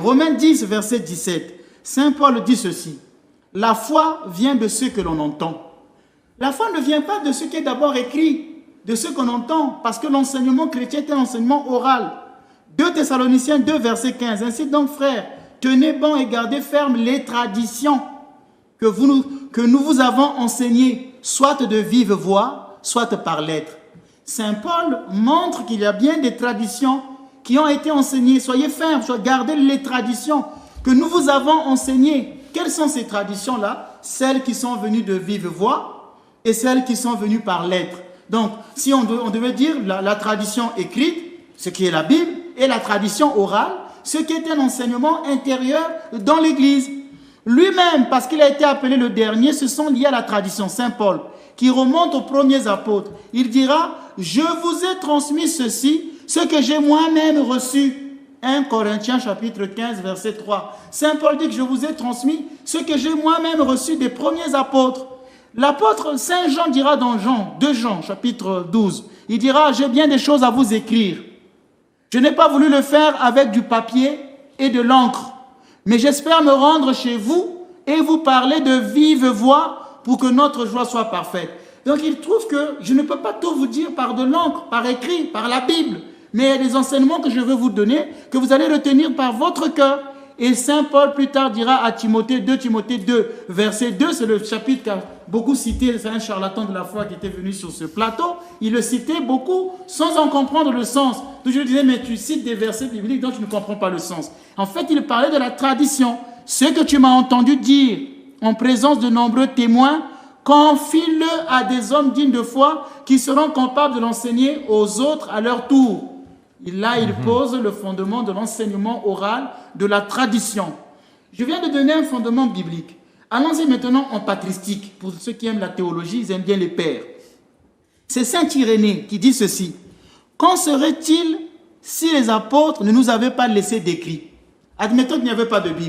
Romains 10, verset 17. Saint Paul dit ceci. La foi vient de ce que l'on entend. La foi ne vient pas de ce qui est d'abord écrit, de ce qu'on entend, parce que l'enseignement chrétien est un enseignement oral. 2 Thessaloniciens 2, verset 15. Ainsi donc, frères, tenez bon et gardez ferme les traditions que nous vous avons enseignées, soit de vive voix, soit par lettres. Saint Paul montre qu'il y a bien des traditions qui ont été enseignées. Soyez fermes, gardez les traditions que nous vous avons enseignées. Quelles sont ces traditions-là? Celles qui sont venues de vive voix et celles qui sont venues par lettres. Donc, si on devait dire la tradition écrite, ce qui est la Bible, et la tradition orale, ce qui est un enseignement intérieur dans l'Église. Lui-même, parce qu'il a été appelé le dernier, se sont liés à la tradition. Saint Paul, qui remonte aux premiers apôtres. Il dira, je vous ai transmis ceci, ce que j'ai moi-même reçu. 1 Corinthiens chapitre 15, verset 3. Saint Paul dit que je vous ai transmis ce que j'ai moi-même reçu des premiers apôtres. L'apôtre Saint Jean dira dans 2 Jean chapitre 12, il dira, j'ai bien des choses à vous écrire. Je n'ai pas voulu le faire avec du papier et de l'encre, mais j'espère me rendre chez vous et vous parler de vive voix pour que notre joie soit parfaite. Donc il trouve que je ne peux pas tout vous dire par de l'encre, par écrit, par la Bible, mais il y a des enseignements que je veux vous donner, que vous allez retenir par votre cœur. Et Saint Paul plus tard dira à Timothée 2, Timothée 2, verset 2, c'est le chapitre qu'a beaucoup cité, c'est un charlatan de la foi qui était venu sur ce plateau, il le citait beaucoup sans en comprendre le sens. Donc je lui disais, mais tu cites des versets bibliques dont tu ne comprends pas le sens. En fait, il parlait de la tradition. Ce que tu m'as entendu dire en présence de nombreux témoins, confie-le à des hommes dignes de foi qui seront capables de l'enseigner aux autres à leur tour. Et là, il pose le fondement de l'enseignement oral, de la tradition. Je viens de donner un fondement biblique. Allons-y maintenant en patristique. Pour ceux qui aiment la théologie, ils aiment bien les pères. C'est Saint Irénée qui dit ceci. Qu'en serait-il si les apôtres ne nous avaient pas laissé d'écrit? Admettons qu'il n'y avait pas de Bible.